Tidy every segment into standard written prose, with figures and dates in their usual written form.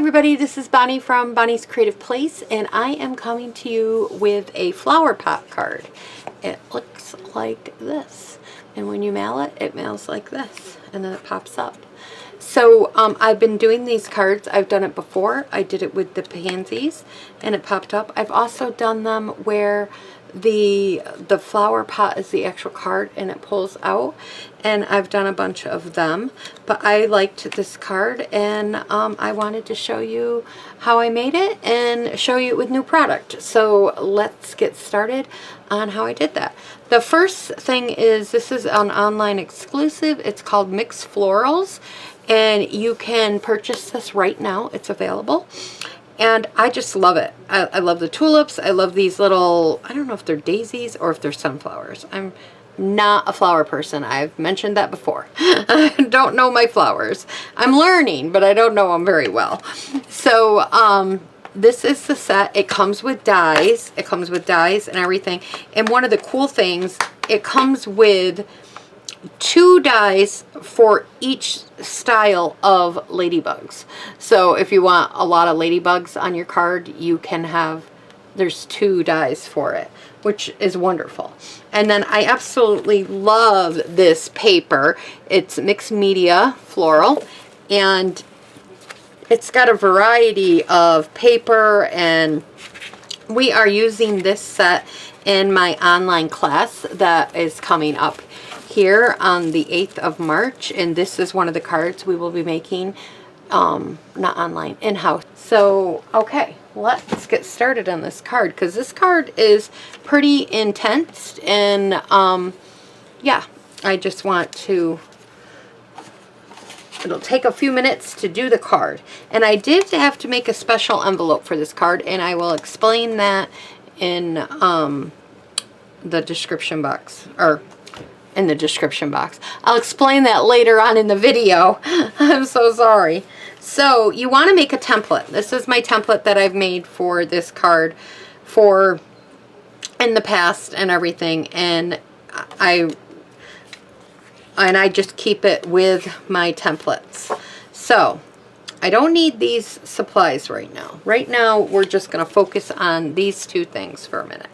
everybody, this is Bonnie from Bonnie's Creative Place, and I am coming to you with a Flowerpot card. It looks like this, and when you mail it, it mails like this, and then it pops up. So I've been doing these cards. I've done it before. I did it with the pansies, and it popped up. I've also done them where the flower pot is the actual card and it pulls out, and I've done a bunch of them, but I liked this card, and I wanted to show you how I made it and show you it with new product. So let's get started on how I did that. The first thing is, this is an online exclusive. It's called Mixed Florals, and you can purchase this right now. It's available. And I just love it. I love the tulips. I love these little, I don't know if they're daisies or if they're sunflowers. I'm not a flower person. I've mentioned that before. I don't know my flowers. I'm learning, but I don't know them very well. So this is the set. It comes with dies. It comes with dies and everything. And one of the cool things, it comes with 2 dies for each style of ladybugs. So if you want a lot of ladybugs on your card, you can have, there's 2 dies for it, which is wonderful. And then I absolutely love this paper. It's mixed media floral, and it's got a variety of paper, and we are using this set in my online class that is coming up here on the 8th of March, and this is one of the cards we will be making, not online, in-house. So okay, let's get started on this card, because this card is pretty intense, and yeah, I just want to, it'll take a few minutes to do the card, and I did have to make a special envelope for this card, and I will explain that in the description box, or in the description box. I'll explain that later on in the video. I'm so sorry. So you want to make a template. This is my template that I've made for this card for in the past and everything, and I just keep it with my templates. So I don't need these supplies right now. Right now we're just going to focus on these 2 things for a minute.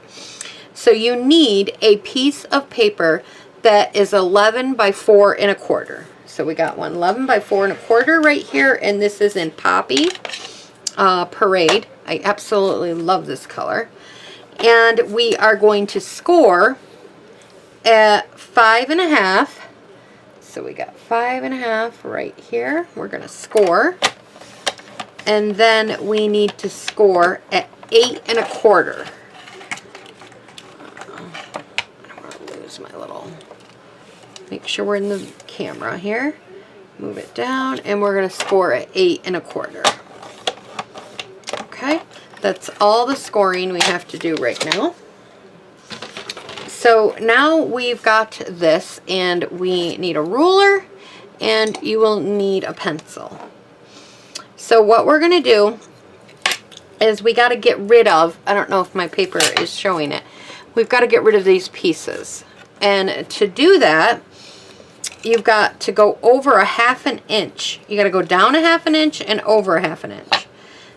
So you need a piece of paper that is 11 by 4 1/4. So we got one 11 by 4 1/4 right here, and this is in Poppy Parade. I absolutely love this color. And we are going to score at 5 1/2. So we got 5 1/2 right here. We're going to score. And then we need to score at 8 1/4. I don't want to lose my little... Make sure we're in the camera here. Move it down, and we're going to score at 8 1/4. Okay, that's all the scoring we have to do right now. So now we've got this, and we need a ruler, and you will need a pencil. So what we're going to do is we got to get rid of, I don't know if my paper is showing it, we've got to get rid of these pieces. And to do that, you've got to go over a 1/2 inch. You got to go down a 1/2 inch and over a 1/2 inch.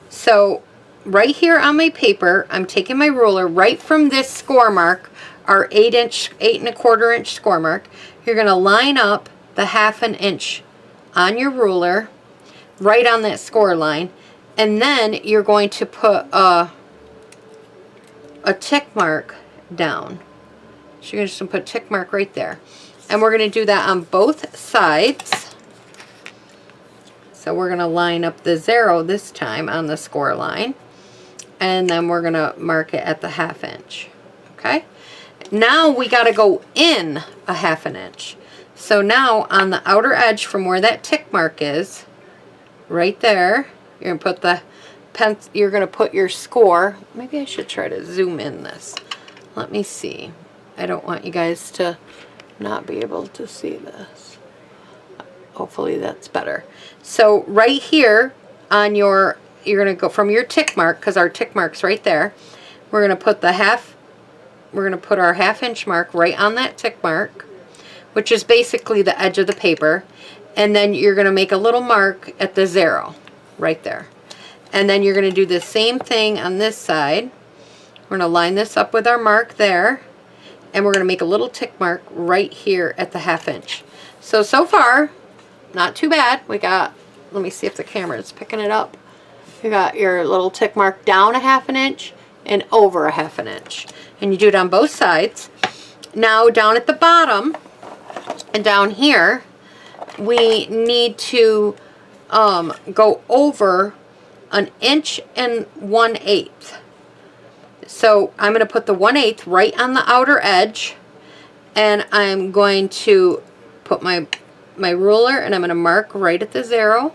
So right here on my paper, I'm taking my ruler right from this score mark, our 8 1/4 inch score mark. You're going to line up the 1/2 inch on your ruler, right on that score line, and then you're going to put a tick mark down. So you're just going to put a tick mark right there. And we're going to do that on both sides. So we're going to line up the 0 this time on the score line. And then we're going to mark it at the 1/2 inch. Okay? Now we got to go in a 1/2 inch. So now on the outer edge from where that tick mark is, right there, you're going to put the you're going to put your score. Maybe I should try to zoom in this. Let me see. I don't want you guys to not be able to see this. Hopefully that's better. So right here on your, you're going to go from your tick mark, because our tick mark's right there. We're going to put the we're going to put our 1/2 inch mark right on that tick mark, which is basically the edge of the paper. And then you're going to make a little mark at the 0 right there. And then you're going to do the same thing on this side. We're going to line this up with our mark there. And we're going to make a little tick mark right here at the 1/2 inch. So far, not too bad. We got, let me see if the camera is picking it up. You got your little tick mark down a 1/2 inch and over a 1/2 inch. And you do it on both sides. Now down at the bottom and down here, we need to go over 1 1/8 inches. So I'm going to put the 1/8 right on the outer edge, and I'm going to put my ruler, and I'm going to mark right at the 0,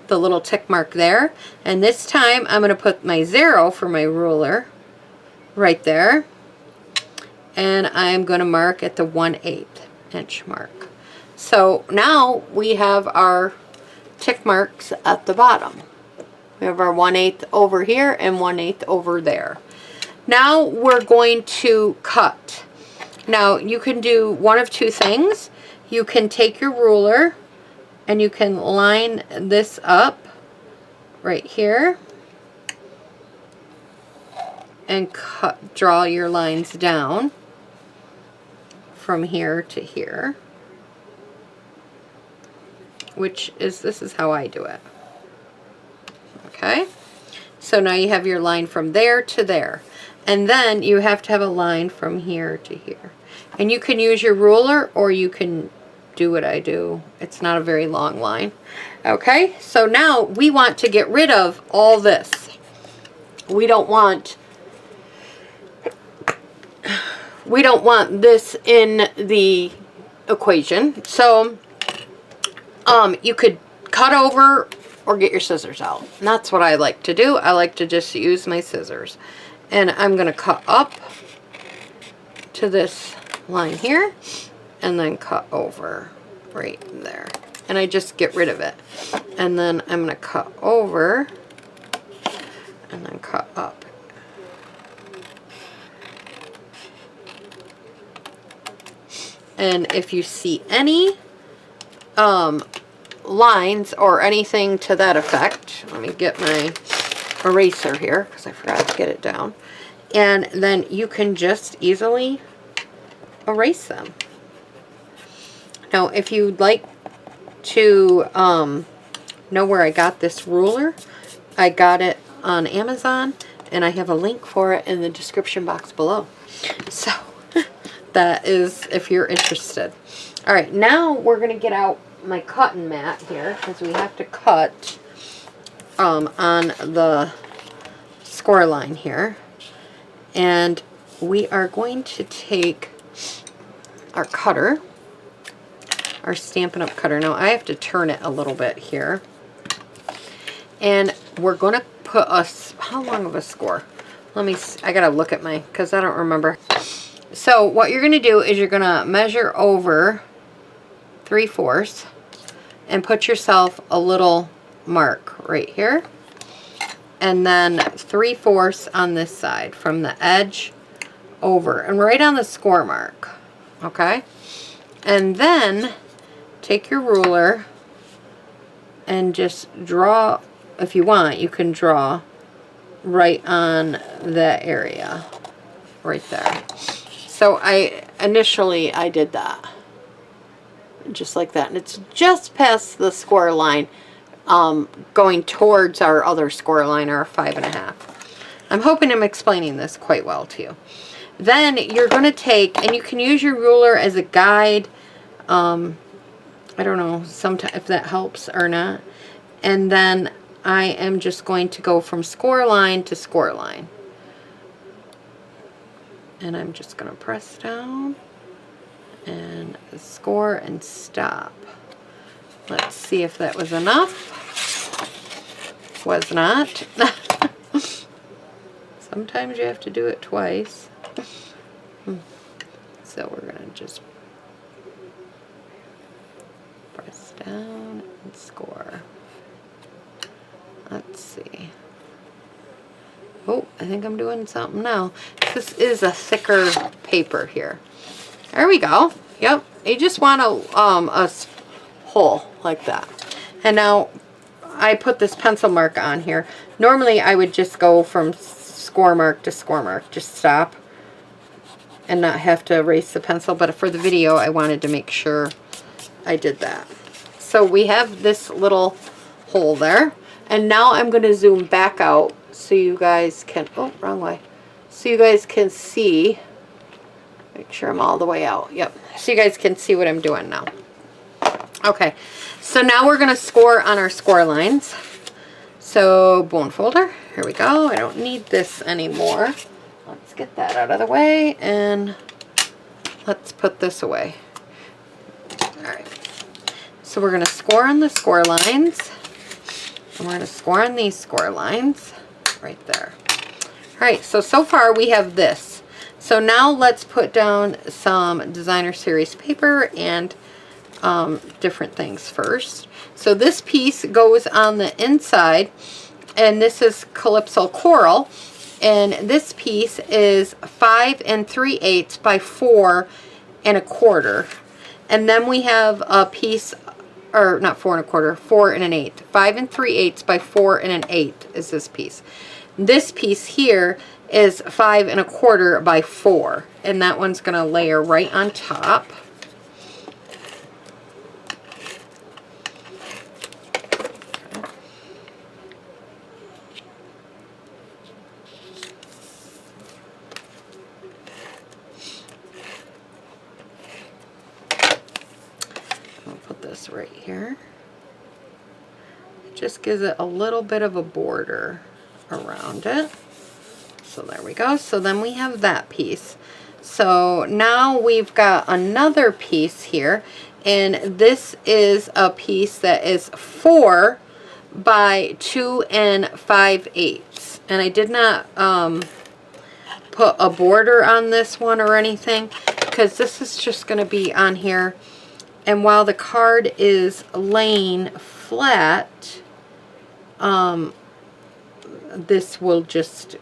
the little tick mark there. And this time I'm going to put my 0 for my ruler right there, and I'm going to mark at the 1/8 inch mark. So now we have our tick marks at the bottom. We have our 1/8 over here and 1/8 over there. Now we're going to cut. Now you can do one of two things. You can take your ruler and you can line this up right here and draw your lines down from here to here, this is how I do it. Okay, so now you have your line from there to there, and then you have to have a line from here to here. And you can use your ruler, or you can do what I do. It's not a very long line. Okay, so now we want to get rid of all this. We don't want this in the equation. So you could cut over or get your scissors out. And that's what I like to do. I like to just use my scissors. And I'm going to cut up to this line here and then cut over right there. And I just get rid of it. And then I'm going to cut over and then cut up. And if you see any lines or anything to that effect, let me get my eraser here because I forgot to get it down, and then you can just easily erase them. Now if you'd like to know where I got this ruler, I got it on Amazon, and I have a link for it in the description box below. So that is if you're interested. All right, now we're going to get out my cutting mat here because we have to cut on the score line here. And we are going to take our cutter, our Stampin' Up! Cutter. Now I have to turn it a little bit here. And we're going to put how long of a score? Let me see. I got to look at because I don't remember. So what you're going to do is you're going to measure over 3/4 and put yourself a little mark right here. And then 3/4 on this side from the edge over and right on the score mark. Okay? And then take your ruler and just draw, if you want, you can draw right on that area right there. So initially I did that just like that, and it's just past the score line, going towards our other score line, our 5.5. I'm hoping I'm explaining this quite well to you. Then you're going to take, and you can use your ruler as a guide. I don't know sometimes if that helps or not. And then I am just going to go from score line to score line. And I'm just going to press down and score and stop. Let's see if that was enough. Was not. Sometimes you have to do it twice. So we're going to just press down and score. Let's see. Oh, I think I'm doing something now. This is a thicker paper here. There we go. Yep. You just want a hole like that. And now I put this pencil mark on here. Normally I would just go from score mark to score mark, just stop and not have to erase the pencil, but for the video I wanted to make sure I did that. So we have this little hole there, and now I'm going to zoom back out so you guys can, oh, wrong way, so you guys can see, make sure I'm all the way out, yep, so you guys can see what I'm doing now. Okay, so now we're going to score on our score lines. So bone folder, here we go. I don't need this anymore. Let's get that out of the way and let's put this away. All right, so we're going to score on the score lines, and we're going to score on these score lines right there. All right, so far we have this. So now let's put down some designer series paper and different things first. So this piece goes on the inside, and this is Calypso Coral, and this piece is 5 3/8 by 4 1/4. And then we have a piece, or not 4 1/4, 4 1/8. 5 3/8 by 4 1/8 is this piece. This piece here is 5 1/4 by 4, and that one's going to layer right on top. Right here. It just gives it a little bit of a border around it. So there we go. So then we have that piece. So now we've got another piece here, and this is a piece that is 4 by 2 5/8. And I did not put a border on this one or anything, because this is just going to be on here. And while the card is laying flat, this will just,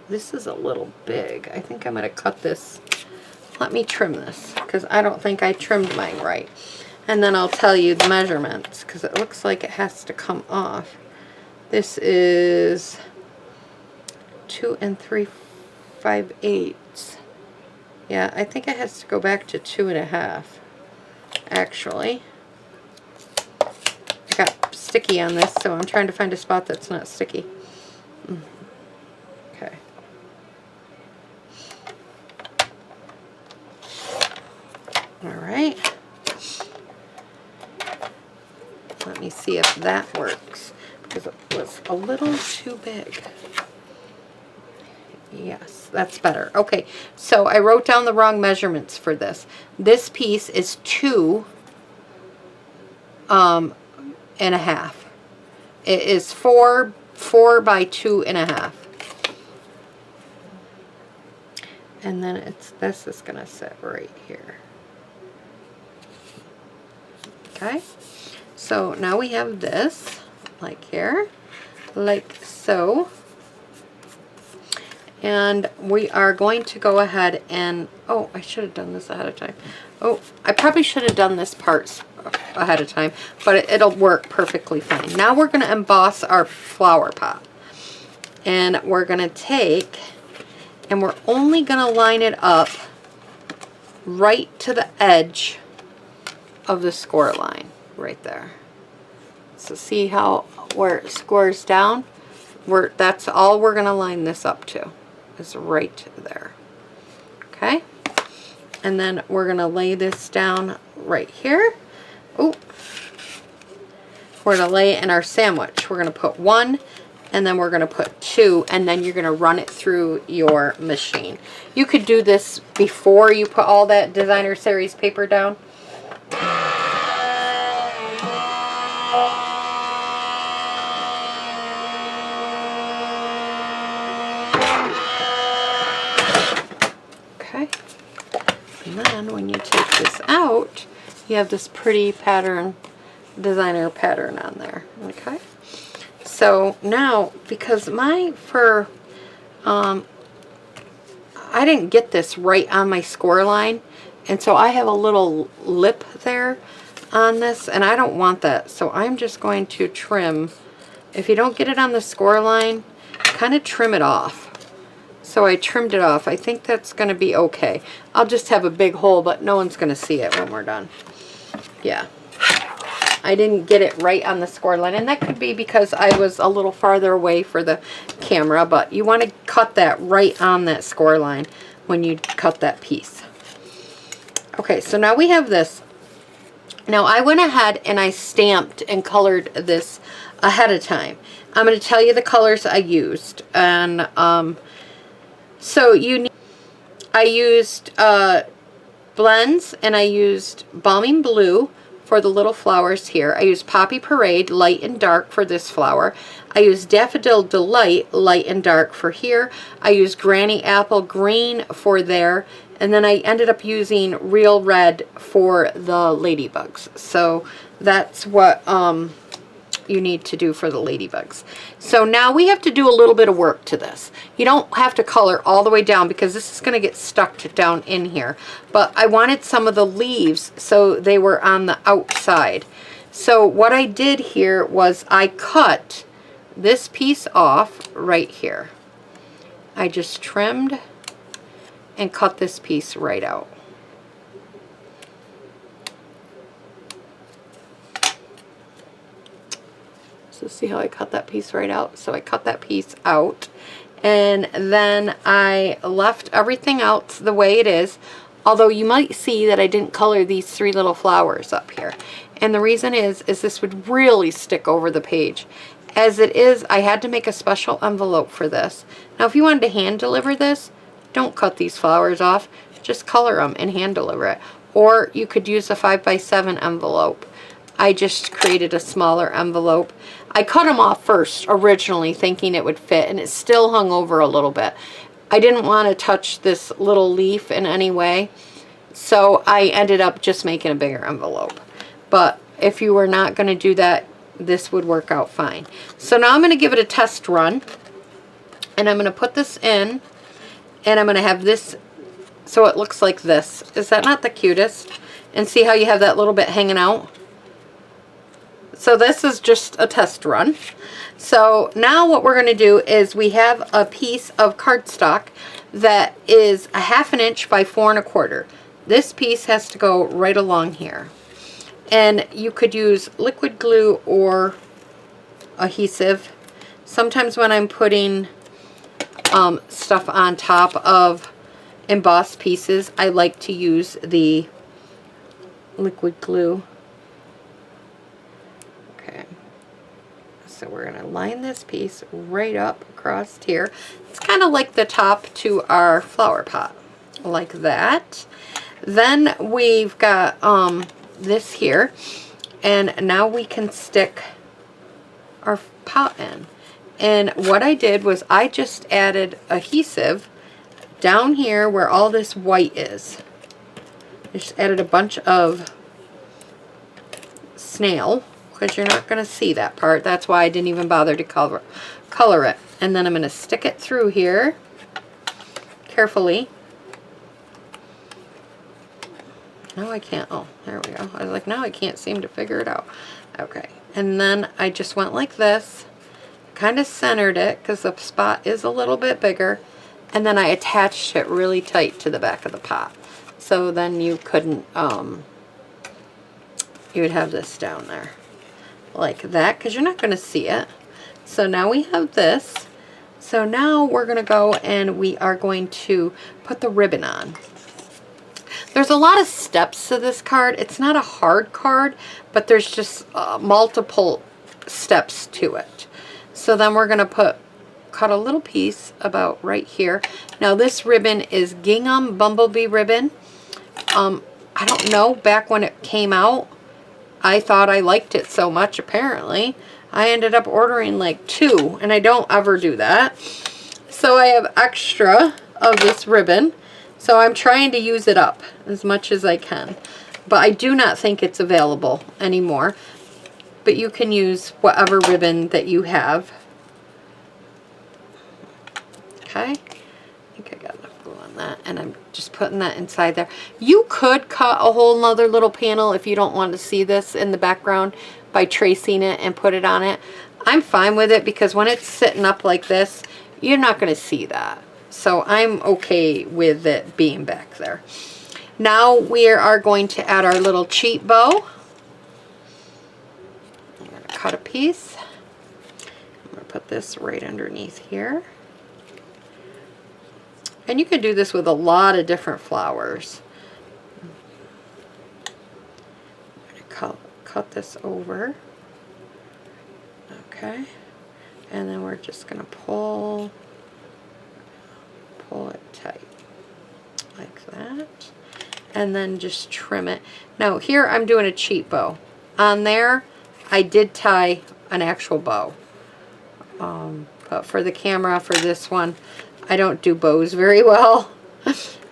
this is a little big. I think I'm going to cut this. Let me trim this, because I don't think I trimmed mine right. And then I'll tell you the measurements, because it looks like it has to come off. This is 2 3/5/8. Yeah, I think it has to go back to 2 1/2. Actually, I got sticky on this, so I'm trying to find a spot that's not sticky. Okay. All right. Let me see if that works, because it was a little too big. Yes, that's better. Okay, so I wrote down the wrong measurements for this. This piece is 2 1/2. It is 4 by 2 1/2. And then this is going to sit right here. Okay, so now we have this, like here, like so. And we are going to go ahead and, oh, I should have done this ahead of time. Oh, I probably should have done this part ahead of time, but it'll work perfectly fine. Now we're going to emboss our flower pot. And we're going to take, and we're only going to line it up right to the edge of the score line, right there. So see how where it scores down? That's all we're going to line this up to. Is right there. Okay, and then we're gonna lay this down right here. Oh, we're gonna lay it in our sandwich. We're gonna put 1, and then we're gonna put 2, and then you're gonna run it through your machine. You could do this before you put all that designer series paper down. And then when you take this out, you have this pretty pattern, designer pattern on there. Okay, so now, because my fur, I didn't get this right on my score line, and so I have a little lip there on this, and I don't want that, so I'm just going to trim if you don't get it on the score line, kind of trim it off. So I trimmed it off. I think that's going to be okay. I'll just have a big hole, but no one's going to see it when we're done. Yeah. I didn't get it right on the score line, and that could be because I was a little farther away for the camera, but you want to cut that right on that score line when you cut that piece. Okay, so now we have this. Now I went ahead and I stamped and colored this ahead of time. I'm going to tell you the colors I used, and so I used blends, and I used Balming Blue for the little flowers here. I used Poppy Parade, light and dark, for this flower. I used Daffodil Delight, light and dark, for here. I used Granny Apple Green for there. And then I ended up using Real Red for the ladybugs. So that's what you need to do for the ladybugs. So now we have to do a little bit of work to this. You don't have to color all the way down because this is going to get stuck down in here. But I wanted some of the leaves so they were on the outside. So what I did here was I cut this piece off right here. I just trimmed and cut this piece right out. So see how I cut that piece right out? So I cut that piece out, and then I left everything else the way it is, although you might see that I didn't color these three little flowers up here. And the reason is this would really stick over the page. As it is, I had to make a special envelope for this. Now if you wanted to hand deliver this, don't cut these flowers off, just color them and hand deliver it. Or you could use a 5x7 envelope. I just created a smaller envelope. I cut them off first originally thinking it would fit, and it still hung over a little bit. I didn't want to touch this little leaf in any way, so I ended up just making a bigger envelope. But if you were not going to do that, this would work out fine. So now I'm going to give it a test run, and I'm going to put this in. And I'm going to have this so it looks like this. Is that not the cutest? And see how you have that little bit hanging out? So this is just a test run. So now what we're going to do is we have a piece of cardstock that is a 1/2 inch by 4 1/4. This piece has to go right along here. And you could use liquid glue or adhesive. Sometimes when I'm putting stuff on top of embossed pieces, I like to use the liquid glue. Okay, so we're going to line this piece right up across here. It's kind of like the top to our flower pot, like that. Then we've got this here, and now we can stick our pot in. And what I did was I just added adhesive down here where all this white is. I just added a bunch of snail, because you're not going to see that part. That's why I didn't even bother to color it. And then I'm going to stick it through here carefully. Now I can't, oh, there we go. I was like, now I can't seem to figure it out. Okay, and then I just went like this. Kind of centered it because the spot is a little bit bigger, and then I attached it really tight to the back of the pot, so then you couldn't you would have this down there like that because you're not going to see it. So now we have this. So now we're going to go and we are going to put the ribbon on. There's a lot of steps to this card. It's not a hard card, but there's just multiple steps to it. So then we're going to cut a little piece about right here. Now this ribbon is gingham bumblebee ribbon. I don't know, back when it came out, I thought I liked it so much, apparently. I ended up ordering like 2, and I don't ever do that. So I have extra of this ribbon. So I'm trying to use it up as much as I can. But I do not think it's available anymore. But you can use whatever ribbon that you have. Okay. I think I got enough glue on that. And I'm just putting that inside there. You could cut a whole nother little panel if you don't want to see this in the background by tracing it and put it on it. I'm fine with it because when it's sitting up like this, you're not going to see that. So I'm okay with it being back there. Now we are going to add our little cheat bow. I'm going to cut a piece. I'm going to put this right underneath here. And you can do this with a lot of different flowers. I'm going to cut this over. Okay. And then we're just going to pull it tight like that. And then just trim it. Now here I'm doing a cheat bow. On there I did tie an actual bow. But for the camera, for this one, I don't do bows very well.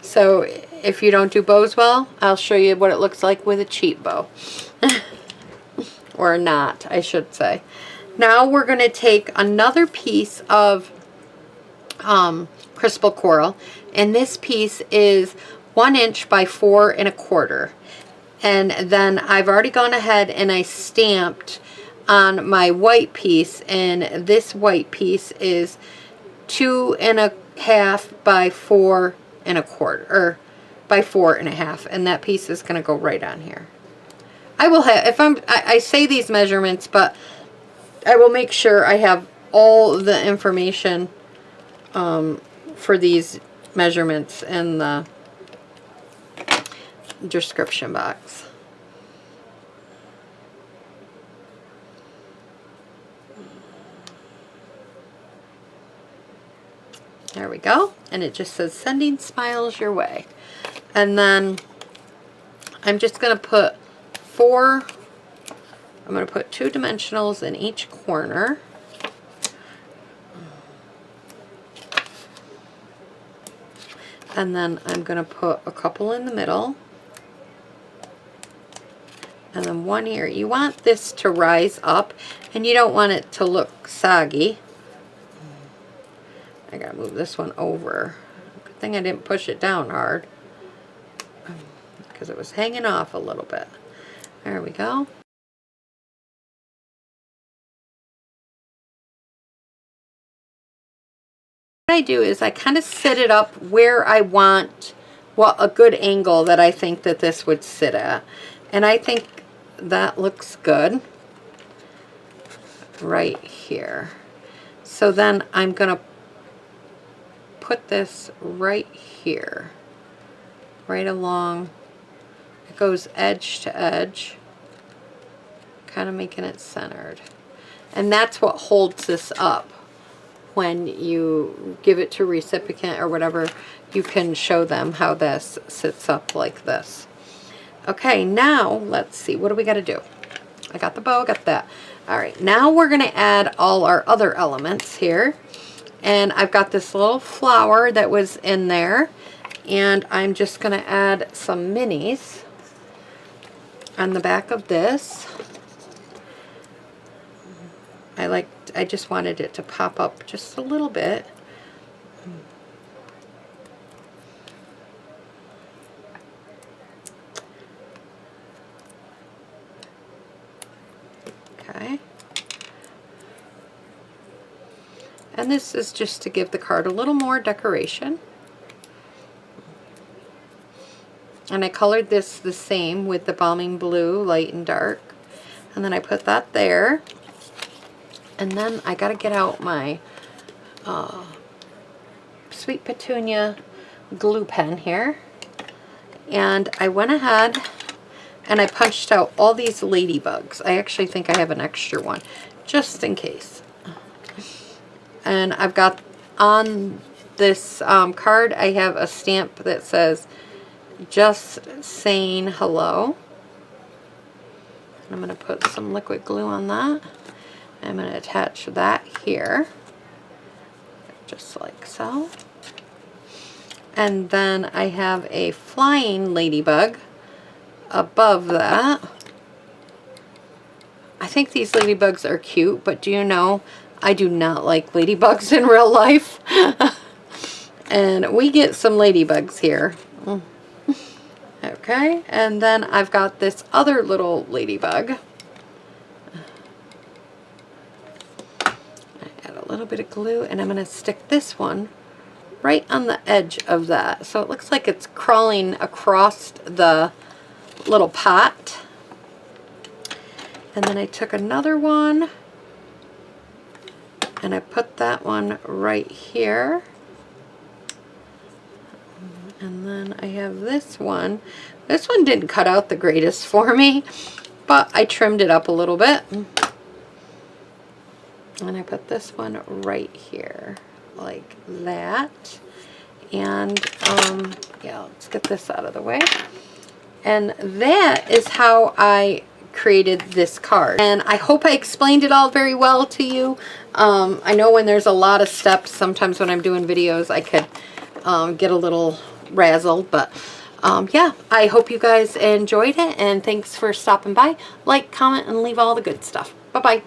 So if you don't do bows well, I'll show you what it looks like with a cheat bow. Or not, I should say. Now we're going to take another piece of crystal coral, and this piece is 1 inch by 4 1/4. And then I've already gone ahead and I stamped on my white piece, and this white piece is 2 1/2 by 4 1/4, or by 4 1/2, and that piece is going to go right on here. I will have, if I say these measurements, but I will make sure I have all the information for these measurements in the description box. There we go. And it just says sending smiles your way. And then I'm just going to put I'm going to put 2 dimensionals in each corner. And then I'm going to put a couple in the middle. And then 1 here. You want this to rise up, and you don't want it to look soggy. I gotta move this one over. Good thing I didn't push it down hard, because it was hanging off a little bit. There we go. What I do is I kind of sit it up where I want, what a good angle that I think that this would sit at. And I think that looks good right here. So then I'm going to put this right here, right along. It goes edge to edge, kind of making it centered. And that's what holds this up. When you give it to a recipient or whatever, you can show them how this sits up like this. Okay, now let's see, what do we got to do? I got the bow, got that. All right, now we're going to add all our other elements here. And I've got this little flower that was in there, and I'm just going to add some minis on the back of this. I just wanted it to pop up just a little bit. Okay. And this is just to give the card a little more decoration. And I colored this the same with the Balming Blue, light and dark. And then I put that there. And then I gotta get out my Sweet Petunia glue pen here. And I went ahead and I punched out all these ladybugs. I actually think I have an extra one, just in case. And I've got on this card, I have a stamp that says, just saying hello. I'm going to put some liquid glue on that. I'm going to attach that here, just like so. And then I have a flying ladybug above that. I think these ladybugs are cute, but do you know, I do not like ladybugs in real life. And we get some ladybugs here. Okay, and then I've got this other little ladybug. little bit of glue, and I'm going to stick this one right on the edge of that. So it looks like it's crawling across the little pot. And then I took another one and I put that one right here. And then I have this one. This one didn't cut out the greatest for me, but I trimmed it up a little bit. And I put this one right here, like that. And yeah, let's get this out of the way. And that is how I created this card. And I hope I explained it all very well to you. I know when there's a lot of steps, sometimes when I'm doing videos, I could get a little razzled, but yeah, I hope you guys enjoyed it, and thanks for stopping by. Like, comment, and leave all the good stuff. Bye-bye.